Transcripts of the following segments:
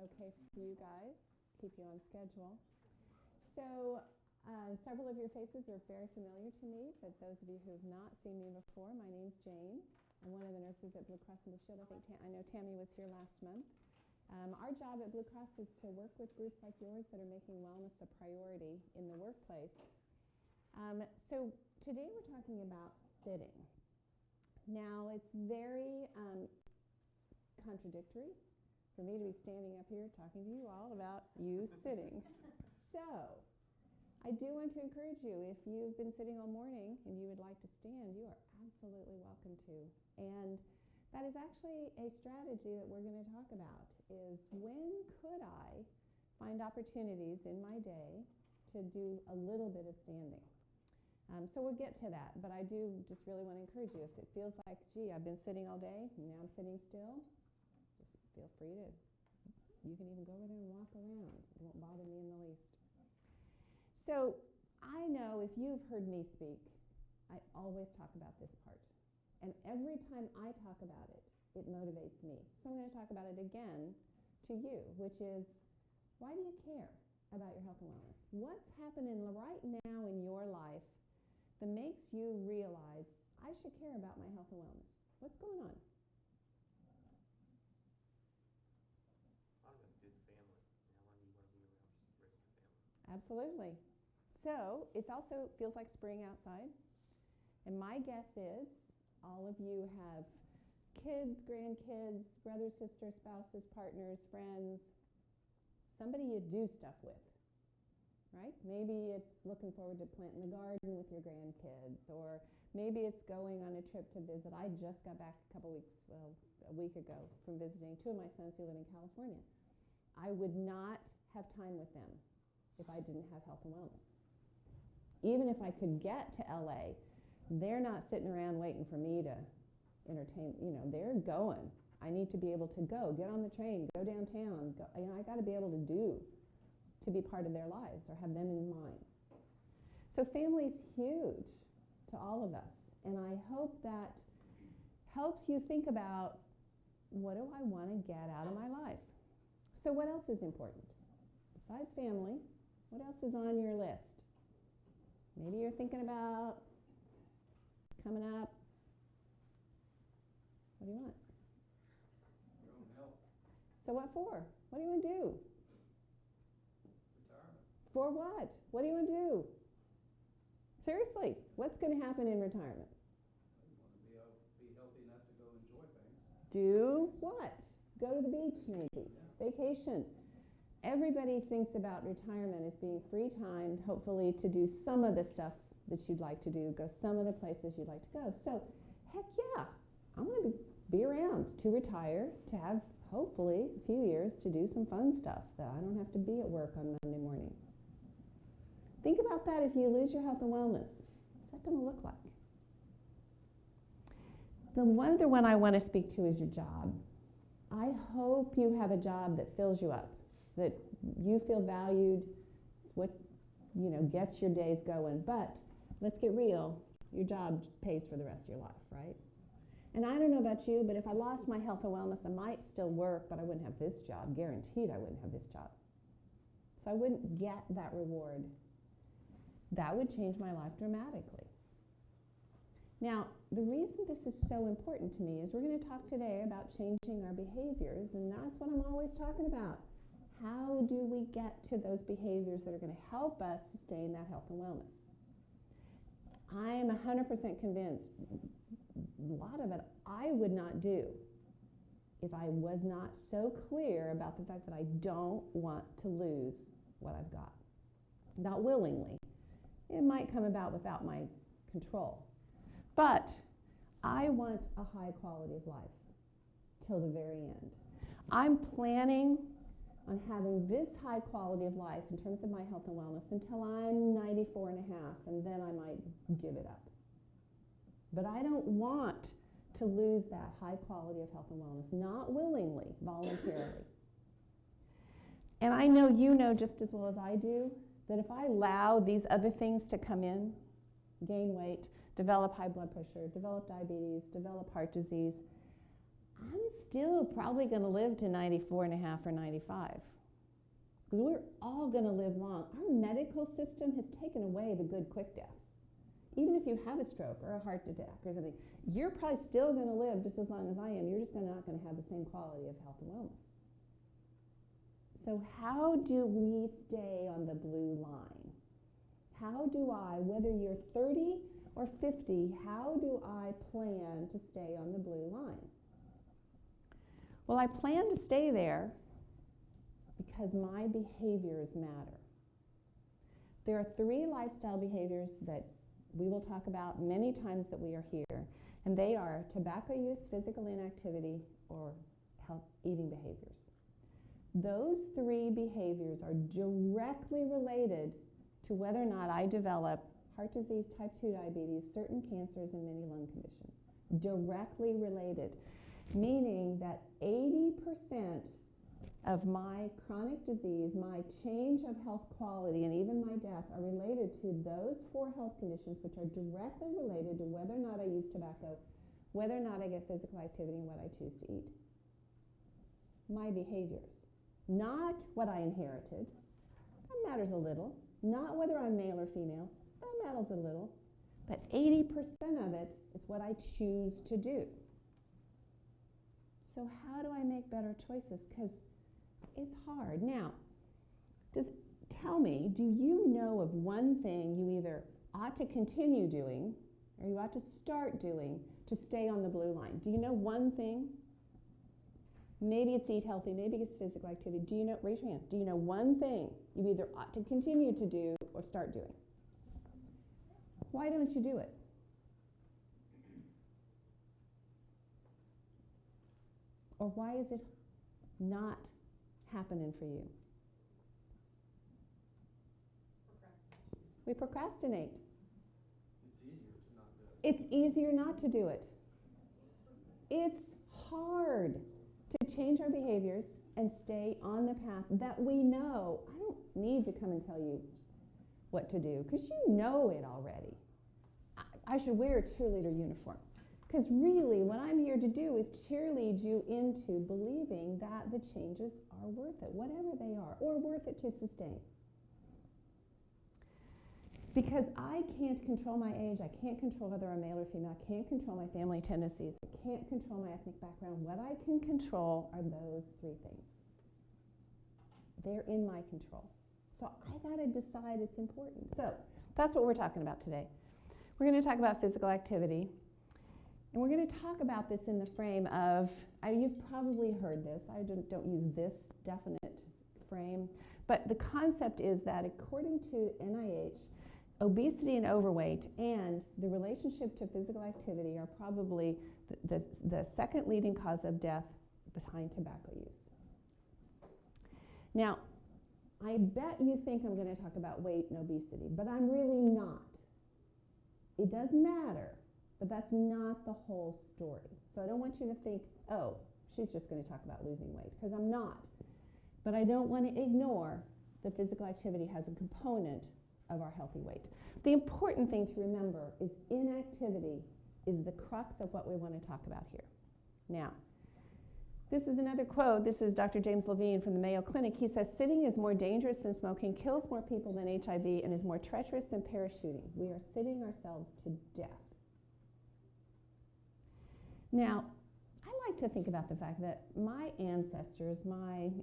okay for you guys, keep you on schedule. So several of your faces are very familiar to me, but those of you who have not seen me before, my name's Jane. I'm one of the nurses at Blue Cross and Blue Shield. I know Tammy was here last month. Our job at Blue Cross is to work with groups like yours that are making wellness a priority in the workplace. So today we're talking about sitting. Now it's very contradictory for me to be standing up here talking to you all about you sitting. So I do want to encourage you, if you've been sitting all morning and you would like to stand, you are absolutely welcome to. And that is actually a strategy that we're going to talk about, is when could I find opportunities in my day to do a little bit of standing? So we'll get to that, but I do just really want to encourage you, if it feels like, gee, I've been sitting all day, and now I'm sitting still, just feel free to, you can even go over there and walk around. It won't bother me in the least. So I know if you've heard me speak, I always talk about this part. And every time I talk about it, it motivates me. So I'm going to talk about it again to you, which is, why do you care about your health and wellness? What's happening right now in your life that makes you realize, I should care about my health and wellness? What's going on? A lot of it to do with family. How long do you want to be around raising your family? Absolutely. So it also feels like spring outside. And my guess is all of you have kids, grandkids, brothers, sisters, spouses, partners, friends, somebody you do stuff with, right? Maybe it's looking forward to planting the garden with your grandkids, or maybe it's going on a trip to visit. I just got back a week ago from visiting two of my sons who live in California. I would not have time with them if I didn't have health and wellness. Even if I could get to LA, they're not sitting around waiting for me to entertain, they're going. I need to be able to go, get on the train, go downtown. I got to be able to be part of their lives or have them in mind. So family's huge to all of us. And I hope that helps you think about, what do I want to get out of my life? So what else is important? Besides family, what else is on your list? Maybe you're thinking about coming up. What do you want? Your own health. So what for? What do you want to do? Retirement. For what? What do you want to do? Seriously, what's going to happen in retirement? You want to be healthy enough to go enjoy things. Do what? Go to the beach maybe. Yeah. Vacation. Everybody thinks about retirement as being free time, hopefully to do some of the stuff that you'd like to do, go some of the places you'd like to go. So, heck yeah, I want to be around to retire, to have hopefully a few years to do some fun stuff that I don't have to be at work on Monday morning. Think about that if you lose your health and wellness. What's that going to look like? The one other one I want to speak to is your job. I hope you have a job that fills you up, that you feel valued, what gets your days going. But let's get real, your job pays for the rest of your life, right? And I don't know about you, but if I lost my health and wellness, I might still work, but I wouldn't have this job. Guaranteed I wouldn't have this job. So I wouldn't get that reward. That would change my life dramatically. Now, the reason this is so important to me is we're going to talk today about changing our behaviors, and that's what I'm always talking about. How do we get to those behaviors that are going to help us sustain that health and wellness? I am 100% convinced a lot of it I would not do if I was not so clear about the fact that I don't want to lose what I've got. Not willingly. It might come about without my control. But I want a high quality of life till the very end. I'm planning on having this high quality of life in terms of my health and wellness until I'm 94 and a half, and then I might give it up. But I don't want to lose that high quality of health and wellness, not willingly, voluntarily. And I know you know just as well as I do that if I allow these other things to come in, gain weight, develop high blood pressure, develop diabetes, develop heart disease, I'm still probably going to live to 94 and a half or 95. Because we're all going to live long. Our medical system has taken away the good quick deaths. Even if you have a stroke or a heart attack or something, you're probably still going to live just as long as I am. You're just not going to have the same quality of health and wellness. So how do we stay on the blue line? How do I, whether you're 30 or 50, how do I plan to stay on the blue line? Well, I plan to stay there because my behaviors matter. There are 3 lifestyle behaviors that we will talk about many times that we are here, and they are tobacco use, physical inactivity, or health eating behaviors. Those 3 behaviors are directly related to whether or not I develop heart disease, type 2 diabetes, certain cancers, and many lung conditions. Directly related, meaning that 80% of my chronic disease, my change of health quality, and even my death are related to those 4 health conditions, which are directly related to whether or not I use tobacco, whether or not I get physical activity, and what I choose to eat. My behaviors, not what I inherited. That matters a little. Not whether I'm male or female. That matters a little. But 80% of it is what I choose to do. So how do I make better choices? Because it's hard. Now, tell me, do you know of one thing you either ought to continue doing or you ought to start doing to stay on the blue line? Do you know one thing? Maybe it's eat healthy, maybe it's physical activity. Do you know, raise your hand, do you know one thing you either ought to continue to do or start doing? Why don't you do it? Or why is it not happening for you? We procrastinate. It's easier to not do it. It's easier not to do it. It's hard to change our behaviors and stay on the path that we know. I don't need to come and tell you what to do because you know it already. I should wear a cheerleader uniform because really what I'm here to do is cheerlead you into believing that the changes are worth it, whatever they are, or worth it to sustain. Because I can't control my age, I can't control whether I'm male or female, I can't control my family tendencies, I can't control my ethnic background. What I can control are those 3 things. They're in my control. So I gotta decide it's important. So that's what we're talking about today. We're gonna talk about physical activity, and we're gonna talk about this in the frame of, you've probably heard this, I don't use this definite frame, but the concept is that according to NIH, obesity and overweight and the relationship to physical activity are probably the second leading cause of death behind tobacco use. Now, I bet you think I'm going to talk about weight and obesity, but I'm really not. It does matter, but that's not the whole story. So I don't want you to think, oh, she's just going to talk about losing weight, because I'm not. But I don't want to ignore that physical activity has a component of our healthy weight. The important thing to remember is inactivity is the crux of what we want to talk about here. Now, this is another quote. This is Dr. James Levine from the Mayo Clinic. He says, sitting is more dangerous than smoking, kills more people than HIV, and is more treacherous than parachuting. We are sitting ourselves to death. Now, I like to think about the fact that my ancestors,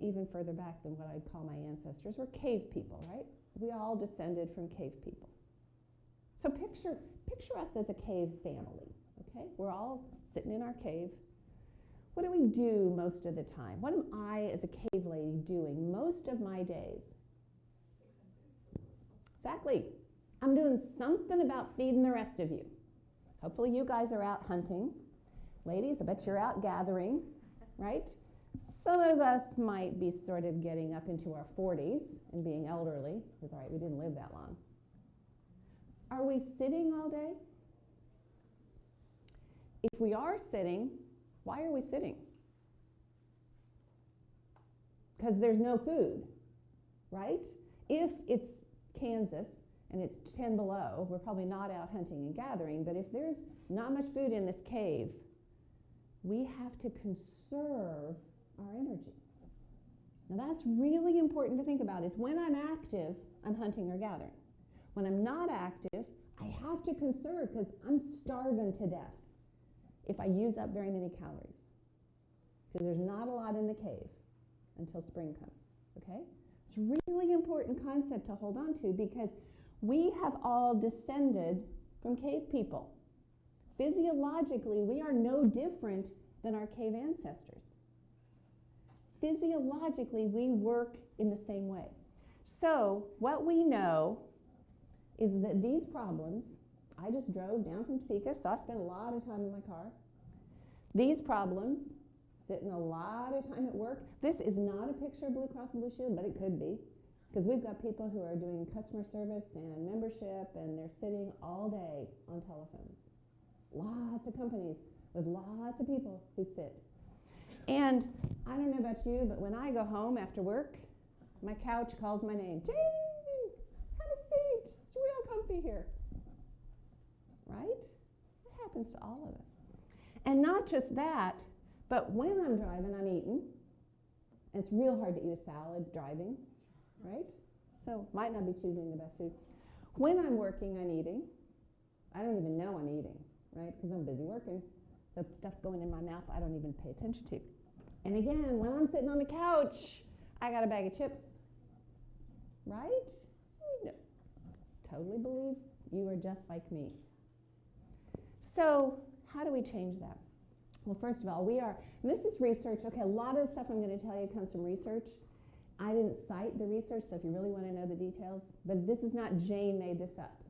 even further back than what I'd call my ancestors, were cave people, right? We all descended from cave people. So picture us as a cave family, okay? We're all sitting in our cave. What do we do most of the time? What am I, as a cave lady, doing most of my days? Exactly. I'm doing something about feeding the rest of you. Hopefully you guys are out hunting. Ladies, I bet you're out gathering, right? Some of us might be sort of getting up into our 40s and being elderly, because, all right, we didn't live that long. Are we sitting all day? If we are sitting, why are we sitting? Because there's no food, right? If it's Kansas and it's 10 below, we're probably not out hunting and gathering, but if there's not much food in this cave, we have to conserve our energy. Now that's really important to think about, is when I'm active, I'm hunting or gathering. When I'm not active, I have to conserve because I'm starving to death if I use up very many calories. Because there's not a lot in the cave until spring comes, okay? It's a really important concept to hold on to because we have all descended from cave people. Physiologically, we are no different than our cave ancestors. Physiologically, we work in the same way. So what we know is that these problems, I just drove down from Topeka, so I spent a lot of time in my car. These problems, sitting a lot of time at work. This is not a picture of Blue Cross and Blue Shield, but it could be, because we've got people who are doing customer service and membership, and they're sitting all day on telephones. Lots of companies with lots of people who sit. And I don't know about you, but when I go home after work, my couch calls my name. Jane, have a seat. It's real comfy here. Right? It happens to all of us. And not just that, but when I'm driving, I'm eating. And it's real hard to eat a salad driving, right? So might not be choosing the best food. When I'm working, I'm eating. I don't even know I'm eating, right? Because I'm busy working. So if stuff's going in my mouth I don't even pay attention to. And again, when I'm sitting on the couch, I got a bag of chips, right? No. Totally believe you are just like me. So how do we change that? Well, first of all, and this is research. Okay, a lot of the stuff I'm going to tell you comes from research. I didn't cite the research, so if you really want to know the details, but this is not Jane made this up.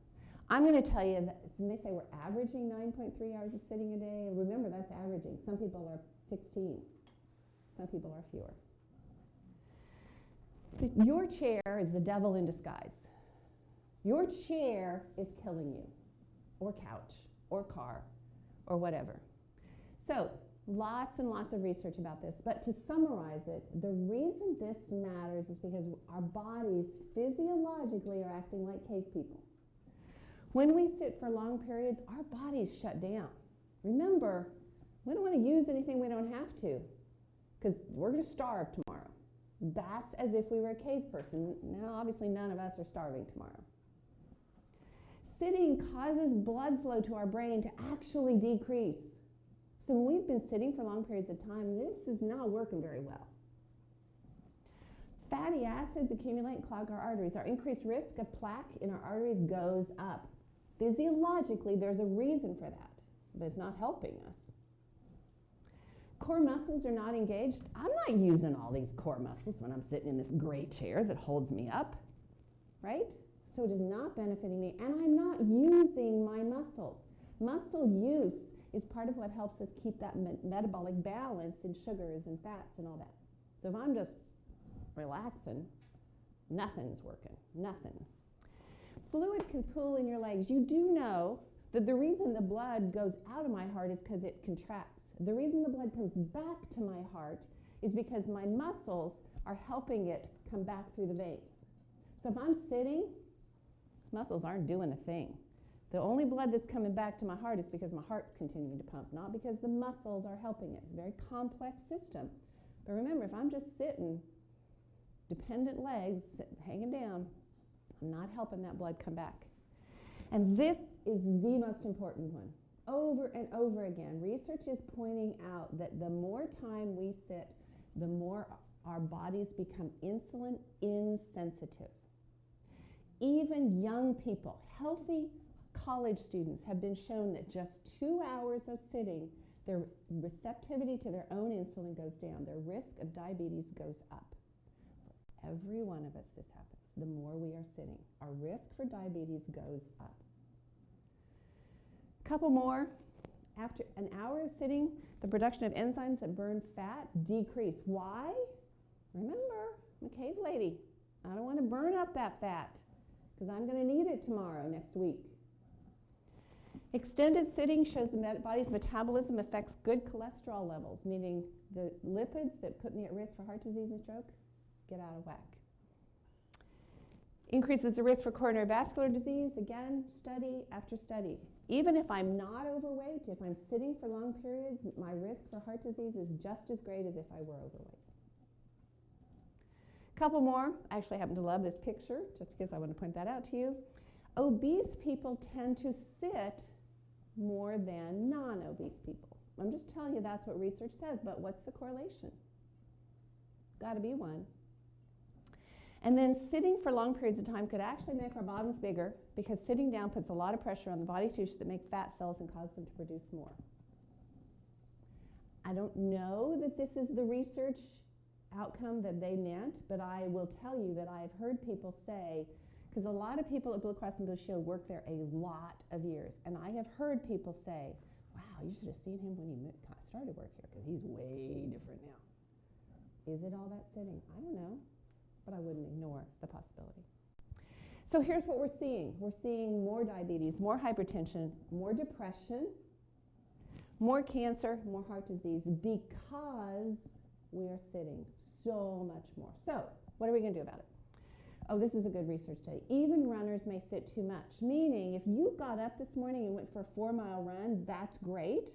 I'm going to tell you that when they say we're averaging 9.3 hours of sitting a day, remember that's averaging. Some people are 16. Some people are fewer. Your chair is the devil in disguise. Your chair is killing you, or couch, or car, or whatever. So lots and lots of research about this, but to summarize it, the reason this matters is because our bodies physiologically are acting like cave people. When we sit for long periods, our bodies shut down. Remember, we don't want to use anything we don't have to, because we're going to starve tomorrow. That's as if we were a cave person. Now, obviously, none of us are starving tomorrow. Sitting causes blood flow to our brain to actually decrease. So when we've been sitting for long periods of time, this is not working very well. Fatty acids accumulate and clog our arteries. Our increased risk of plaque in our arteries goes up. Physiologically, there's a reason for that, but it's not helping us. Core muscles are not engaged. I'm not using all these core muscles when I'm sitting in this great chair that holds me up, right? So it is not benefiting me, and I'm not using my muscles. Muscle use is part of what helps us keep that metabolic balance in sugars and fats and all that. So if I'm just relaxing, nothing's working, nothing. Fluid can pool in your legs. You do know that the reason the blood goes out of my heart is because it contracts. The reason the blood comes back to my heart is because my muscles are helping it come back through the veins. So if I'm sitting, muscles aren't doing a thing. The only blood that's coming back to my heart is because my heart's continuing to pump, not because the muscles are helping it. It's a very complex system. But remember, if I'm just sitting, dependent legs, hanging down, I'm not helping that blood come back. And this is the most important one. Over and over again, research is pointing out that the more time we sit, the more our bodies become insulin insensitive. Even young people, healthy college students, have been shown that just 2 hours of sitting, their receptivity to their own insulin goes down. Their risk of diabetes goes up. For every one of us, this happens. The more we are sitting, our risk for diabetes goes up. A couple more. After an hour of sitting, the production of enzymes that burn fat decrease. Why? Remember, I'm a cave lady. I don't want to burn up that fat because I'm going to need it tomorrow, next week. Extended sitting shows the body's metabolism affects good cholesterol levels, meaning the lipids that put me at risk for heart disease and stroke get out of whack. Increases the risk for coronary vascular disease, again, study after study. Even if I'm not overweight, if I'm sitting for long periods, my risk for heart disease is just as great as if I were overweight. Couple more. I actually happen to love this picture, just because I want to point that out to you. Obese people tend to sit more than non-obese people. I'm just telling you that's what research says, but what's the correlation? Got to be one. And then sitting for long periods of time could actually make our bottoms bigger, because sitting down puts a lot of pressure on the body tissue that make fat cells and cause them to produce more. I don't know that this is the research outcome that they meant, but I will tell you that I've heard people say, because a lot of people at Blue Cross and Blue Shield work there a lot of years, and I have heard people say, wow, you should have seen him when he started work here, because he's way different now. Is it all that sitting? I don't know, but I wouldn't ignore the possibility. So here's what we're seeing. We're seeing more diabetes, more hypertension, more depression, more cancer, more heart disease, because we are sitting so much more. So what are we going to do about it? Oh, this is a good research study. Even runners may sit too much, meaning if you got up this morning and went for a 4-mile run, that's great.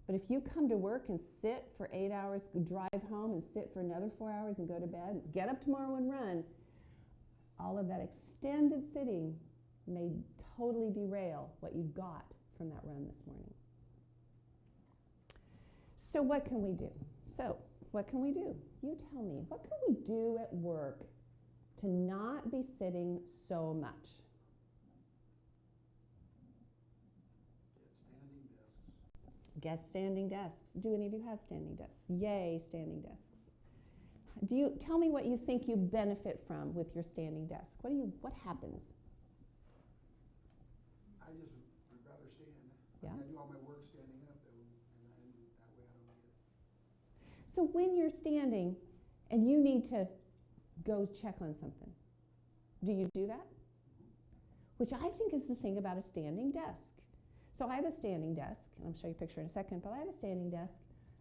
But if you come to work and sit for 8 hours, drive home and sit for another 4 hours and go to bed, get up tomorrow and run, all of that extended sitting may totally derail what you got from that run this morning. So what can we do? You tell me, what can we do at work to not be sitting so much? Get standing desks. Do any of you have standing desks? Yay, standing desks. Tell me what you think you benefit from with your standing desk. What happens? I just would rather stand. Yeah. I do all my work standing up, and that way I don't get. So when you're standing and you need to go check on something, do you do that? Which I think is the thing about a standing desk. So I have a standing desk, and I'll show you a picture in a second, but I have a standing desk,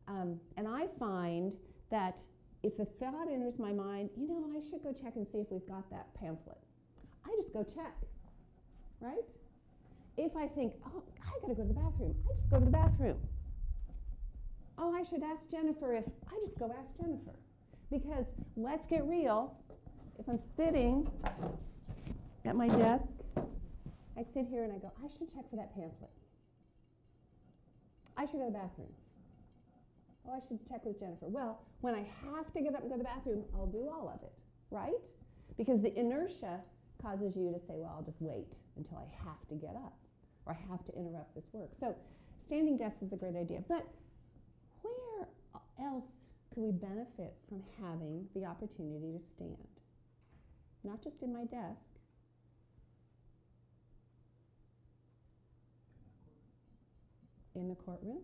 and I find that if a thought enters my mind, I should go check and see if we've got that pamphlet, I just go check, right? If I think, oh, I gotta go to the bathroom, I just go to the bathroom. Oh, I should ask Jennifer I just go ask Jennifer. Because let's get real, if I'm sitting at my desk, I sit here and I go, I should check for that pamphlet. I should go to the bathroom. Oh, I should check with Jennifer. Well, when I have to get up and go to the bathroom, I'll do all of it, right? Because the inertia causes you to say, well, I'll just wait until I have to get up, or I have to interrupt this work. So standing desk is a great idea. But where else could we benefit from having the opportunity to stand? Not just in my desk. In the courtroom?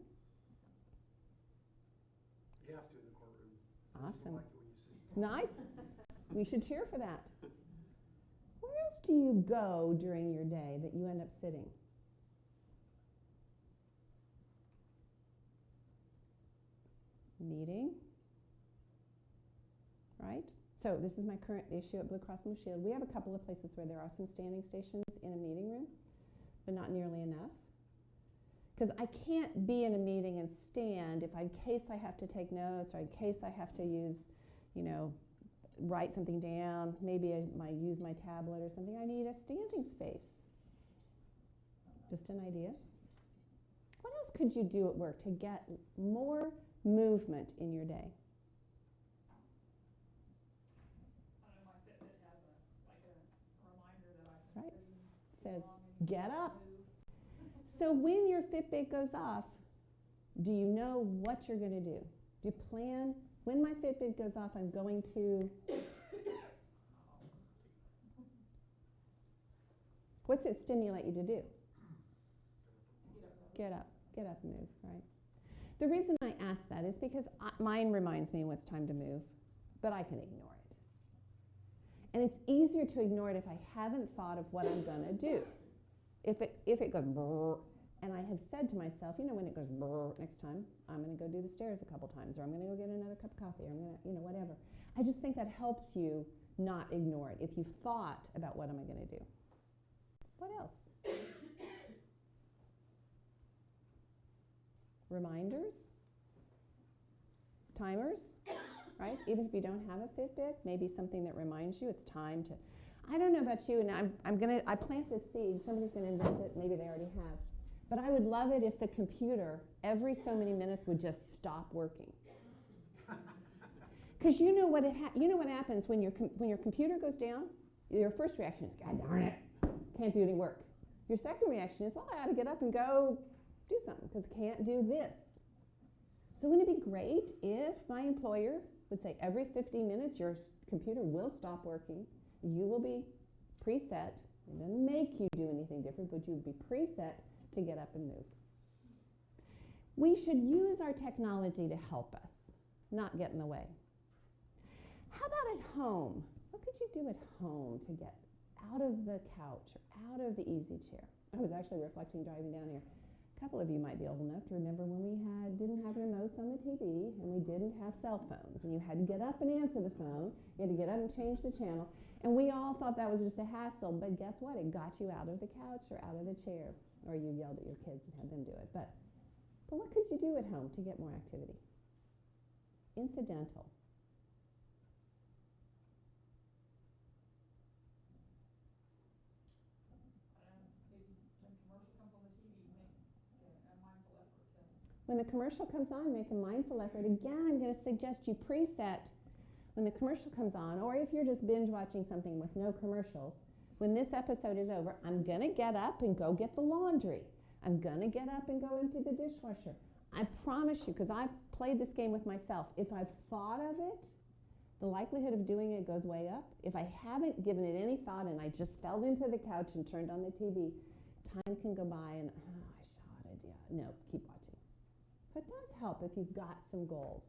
You have to in the courtroom. Awesome. Like it when you see. Nice. We should cheer for that. Where else do you go during your day that you end up sitting? Meeting. Right? So this is my current issue at Blue Cross Blue Shield. We have a couple of places where there are some standing stations in a meeting room, but not nearly enough. Because I can't be in a meeting and stand in case I have to take notes, or in case I have to use, write something down, maybe I might use my tablet or something. I need a standing space. Just an idea. What else could you do at work to get more movement in your day? I know my Fitbit has a reminder that I'm That's right. sitting Says, long and get up. move. So when your Fitbit goes off, do you know what you're going to do? Do you plan, when my Fitbit goes off, I'm going to... What's it stimulate you to do? Get up and move, right? The reason I ask that is because mine reminds me when it's time to move, but I can ignore it. And it's easier to ignore it if I haven't thought of what I'm going to do. If it goes brrr, and I have said to myself, when it goes brrr next time, I'm going to go do the stairs a couple times, or I'm going to go get another cup of coffee, or I'm going to, whatever. I just think that helps you not ignore it if you've thought about what am I going to do. What else? reminders, timers, right? Even if you don't have a Fitbit, maybe something that reminds you it's time to. I don't know about you, and I plant this seed. Somebody's gonna invent it. Maybe they already have. But I would love it if the computer every so many minutes would just stop working. Because you know what happens when your computer goes down. Your first reaction is, God darn it, can't do any work. Your second reaction is, well, I ought to get up and go do something because I can't do this. So wouldn't it be great if my employer would say every 15 minutes your computer will stop working, you will be preset, it doesn't make you do anything different, but you would be preset to get up and move. We should use our technology to help us, not get in the way. How about at home? What could you do at home to get out of the couch or out of the easy chair? I was actually reflecting driving down here. A couple of you might be old enough to remember when we didn't have remotes on the TV and we didn't have cell phones and you had to get up and answer the phone, you had to get up and change the channel, and we all thought that was just a hassle, but guess what? It got you out of the couch or out of the chair, or you yelled at your kids and had them do it. But what could you do at home to get more activity? Incidental. When the commercial comes on, make a mindful effort. Again, I'm going to suggest you preset when the commercial comes on, or if you're just binge watching something with no commercials, when this episode is over, I'm going to get up and go get the laundry. I'm going to get up and go empty the dishwasher. I promise you, because I've played this game with myself, if I've thought of it, the likelihood of doing it goes way up. If I haven't given it any thought and I just fell into the couch and turned on the TV, time can go by and, I saw it, yeah, no, keep watching. So it does help if you've got some goals.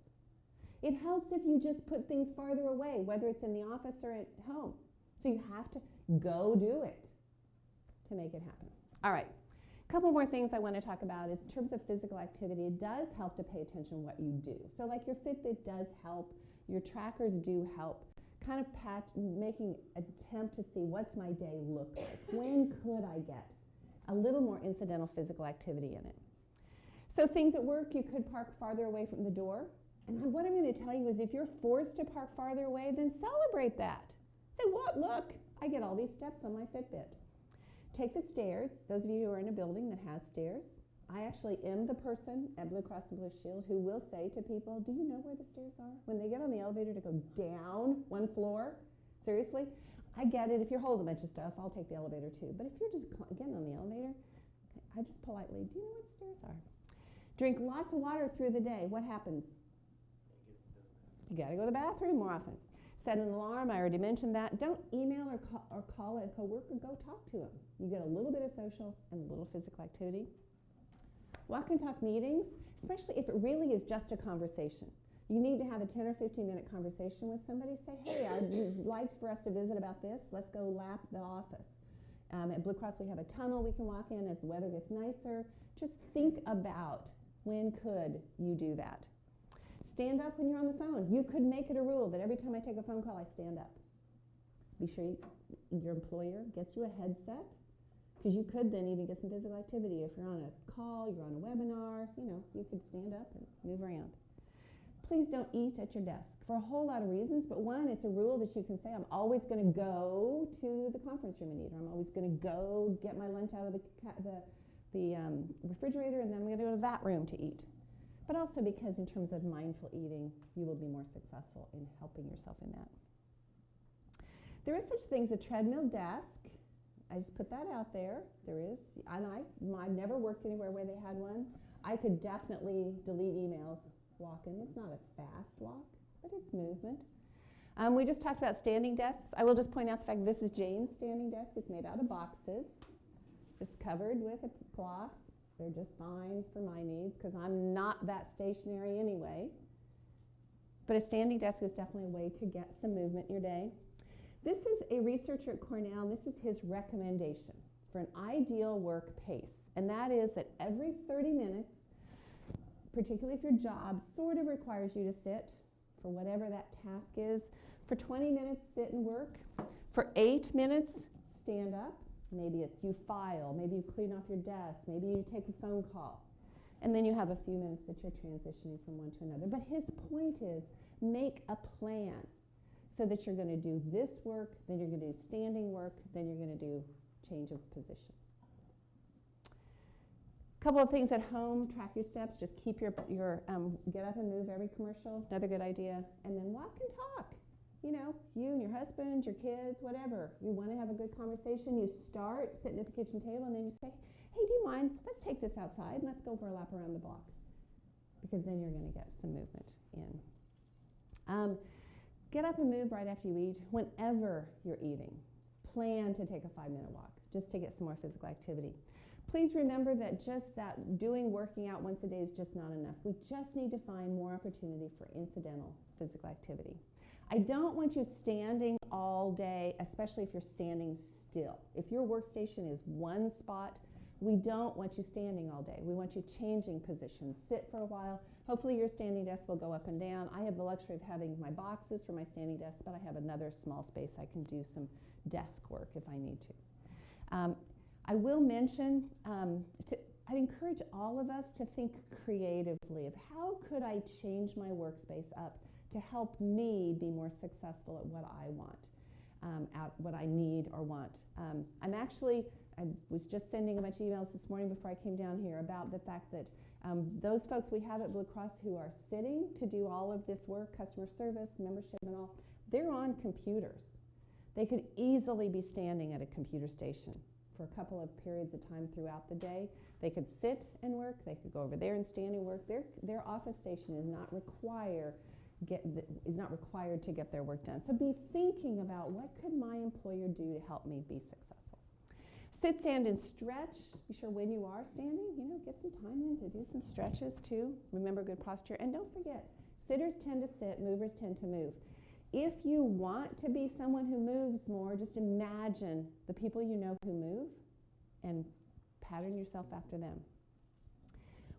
It helps if you just put things farther away, whether it's in the office or at home. So you have to go do it to make it happen. All right, a couple more things I want to talk about is in terms of physical activity, it does help to pay attention to what you do. So like your Fitbit does help, your trackers do help, kind of making an attempt to see what's my day look like. When could I get a little more incidental physical activity in it? So things at work, you could park farther away from the door. And what I'm going to tell you is if you're forced to park farther away, then celebrate that. Say, what? Look, I get all these steps on my Fitbit. Take the stairs. Those of you who are in a building that has stairs, I actually am the person at Blue Cross and Blue Shield who will say to people, do you know where the stairs are? When they get on the elevator to go down one floor, seriously, I get it. If you're holding a bunch of stuff, I'll take the elevator too. But if you're just getting on the elevator, I just politely, do you know where the stairs are? Drink lots of water through the day. What happens? You got to go to the bathroom more often. Set an alarm. I already mentioned that. Don't email or call a coworker. Go talk to them. You get a little bit of social and a little physical activity. Walk and talk meetings, especially if it really is just a conversation. You need to have a 10 or 15-minute conversation with somebody. Say, hey, I'd like for us to visit about this. Let's go lap the office. At Blue Cross, we have a tunnel we can walk in as the weather gets nicer. Just think about when could you do that. Stand up when you're on the phone. You could make it a rule that every time I take a phone call, I stand up. Be sure your employer gets you a headset, because you could then even get some physical activity. If you're on a call, you're on a webinar, you could stand up and move around. Please don't eat at your desk for a whole lot of reasons, but one, it's a rule that you can say, I'm always going to go to the conference room and eat, or I'm always going to go get my lunch out of the refrigerator, and then I'm going to go to that room to eat. But also because in terms of mindful eating, you will be more successful in helping yourself in that. There is such thing as a treadmill desk. I just put that out there. There is. And I've never worked anywhere where they had one. I could definitely delete emails walking. It's not a fast walk, but it's movement. We just talked about standing desks. I will just point out the fact this is Jane's standing desk. It's made out of boxes, just covered with a cloth. They're just fine for my needs because I'm not that stationary anyway. But a standing desk is definitely a way to get some movement in your day. This is a researcher at Cornell. This is his recommendation for an ideal work pace. And that is that every 30 minutes, particularly if your job sort of requires you to sit for whatever that task is, for 20 minutes, sit and work. For 8 minutes, stand up. Maybe it's you file, maybe you clean off your desk, maybe you take a phone call. And then you have a few minutes that you're transitioning from one to another. But his point is, make a plan so that you're going to do this work, then you're going to do standing work, then you're going to do change of position. Couple of things at home, track your steps, just keep your get up and move every commercial, another good idea. And then walk and talk. You know, you and your husband, your kids, whatever. You want to have a good conversation, you start sitting at the kitchen table and then you say, hey, do you mind, let's take this outside and let's go for a lap around the block. Because then you're going to get some movement in. Get up and move right after you eat. Whenever you're eating, plan to take a 5-minute walk just to get some more physical activity. Please remember that just that working out once a day is just not enough. We just need to find more opportunity for incidental physical activity. I don't want you standing all day, especially if you're standing still. If your workstation is one spot, we don't want you standing all day. We want you changing positions. Sit for a while. Hopefully your standing desk will go up and down. I have the luxury of having my boxes for my standing desk, but I have another small space I can do some desk work if I need to. I will mention, I'd encourage all of us to think creatively of how could I change my workspace up to help me be more successful at what I want, what I need or want. I was just sending a bunch of emails this morning before I came down here about the fact that those folks we have at Blue Cross who are sitting to do all of this work, customer service, membership and all, they're on computers. They could easily be standing at a computer station for a couple of periods of time throughout the day. They could sit and work, they could go over there and stand and work. Their office station is not required to get their work done. So be thinking about what could my employer do to help me be successful. Sit, stand, and stretch. Be sure when you are standing, get some time in to do some stretches too. Remember good posture. And don't forget, sitters tend to sit, movers tend to move. If you want to be someone who moves more, just imagine the people you know who move and pattern yourself after them.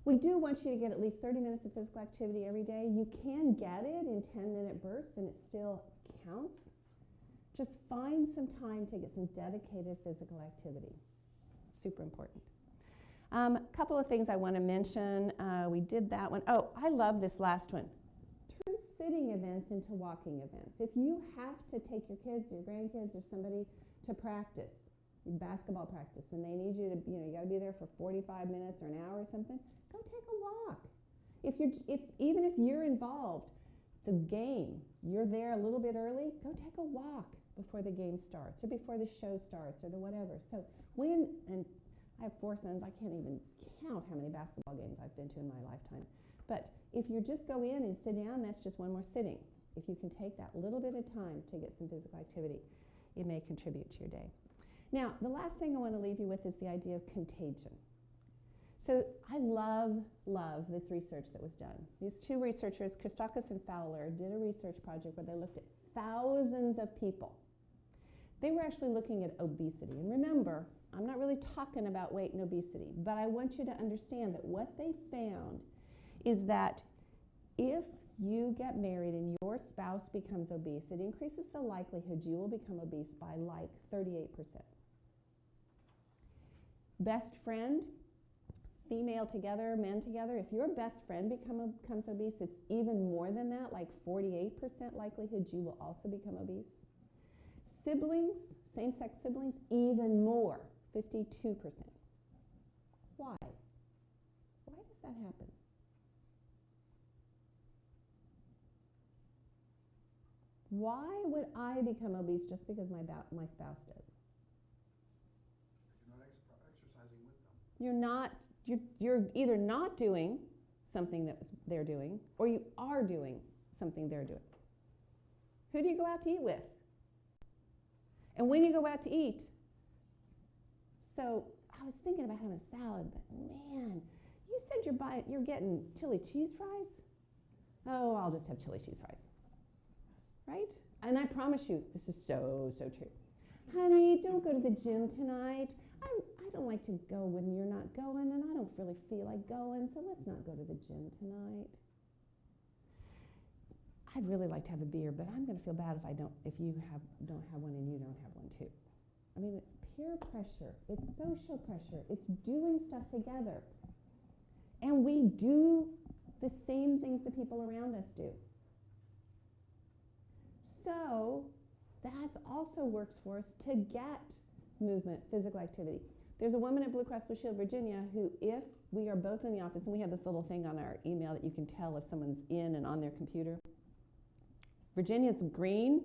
We do want you to get at least 30 minutes of physical activity every day. You can get it in 10-minute bursts and it still counts. Just find some time to get some dedicated physical activity. Super important. A couple of things I want to mention. We did that one. Oh, I love this last one. Turn sitting events into walking events. If you have to take your kids, your grandkids, or somebody to practice, basketball practice, and they need you to, you got to be there for 45 minutes or an hour or something, go take a walk. Even if you're involved, it's a game. You're there a little bit early, go take a walk before the game starts or before the show starts or the whatever. So and I have 4 sons, I can't even count how many basketball games I've been to in my lifetime. But if you just go in and sit down, that's just one more sitting. If you can take that little bit of time to get some physical activity, it may contribute to your day. Now, the last thing I want to leave you with is the idea of contagion. So I love this research that was done. These 2 researchers, Christakis and Fowler, did a research project where they looked at thousands of people. They were actually looking at obesity. And remember, I'm not really talking about weight and obesity, but I want you to understand that what they found is that if you get married and your spouse becomes obese, it increases the likelihood you will become obese by like 38%. Best friend, female together, men together, if your best friend becomes obese, it's even more than that, like 48% likelihood you will also become obese. Siblings, same-sex siblings, even more, 52%. Why? Why does that happen? Why would I become obese just because my spouse does? You're not exercising with them. You're either not doing something that they're doing, or you are doing something they're doing. Who do you go out to eat with? And when you go out to eat, so I was thinking about having a salad, but man, you said you're getting chili cheese fries? Oh, I'll just have chili cheese fries. Right? And I promise you, this is so true. Honey, don't go to the gym tonight. I don't like to go when you're not going, and I don't really feel like going, so let's not go to the gym tonight. I'd really like to have a beer, but I'm going to feel bad if you don't have one and you don't have one too. I mean, it's peer pressure. It's social pressure. It's doing stuff together. And we do the same things the people around us do. So that also works for us to get movement, physical activity. There's a woman at Blue Cross Blue Shield Virginia who, if we are both in the office, and we have this little thing on our email that you can tell if someone's in and on their computer. Virginia's green.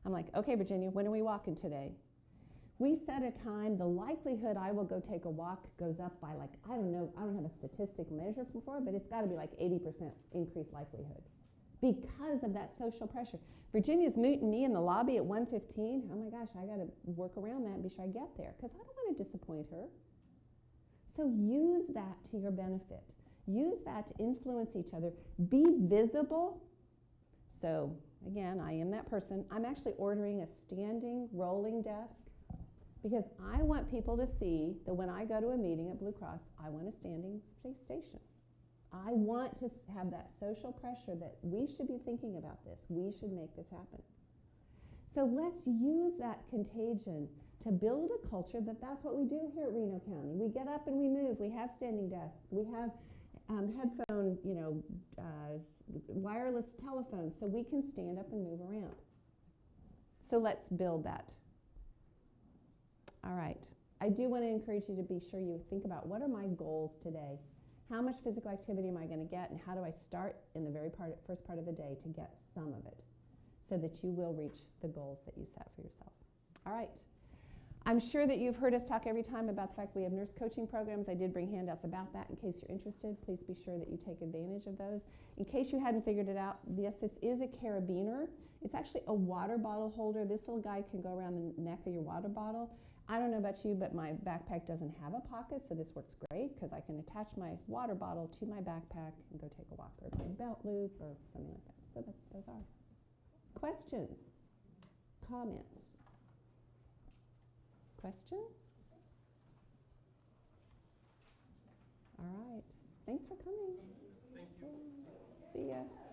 I'm like, okay, Virginia, when are we walking today? We set a time. The likelihood I will go take a walk goes up by, like, I don't know, I don't have a statistic measure for it, but it's got to be like 80% increased likelihood because of that social pressure. Virginia's meeting me in the lobby at 1:15. Oh my gosh, I got to work around that and be sure I get there because I don't want to disappoint her. So use that to your benefit. Use that to influence each other. Be visible. So again, I am that person. I'm actually ordering a standing rolling desk because I want people to see that when I go to a meeting at Blue Cross, I want a standing station. I want to have that social pressure that we should be thinking about this. We should make this happen. So let's use that contagion to build a culture that's what we do here at Reno County. We get up and we move. We have standing desks. We have headphone, wireless telephones so we can stand up and move around. So let's build that. All right. I do want to encourage you to be sure you think about what are my goals today? How much physical activity am I going to get, and how do I start in the first part of the day to get some of it so that you will reach the goals that you set for yourself. All right. I'm sure that you've heard us talk every time about the fact we have nurse coaching programs. I did bring handouts about that in case you're interested. Please be sure that you take advantage of those. In case you hadn't figured it out, yes, this is a carabiner. It's actually a water bottle holder. This little guy can go around the neck of your water bottle. I don't know about you, but my backpack doesn't have a pocket, so this works great because I can attach my water bottle to my backpack and go take a walk, or my belt loop or something like that. So those are. Questions? Comments? Questions? All right. Thanks for coming. Thank you. See ya.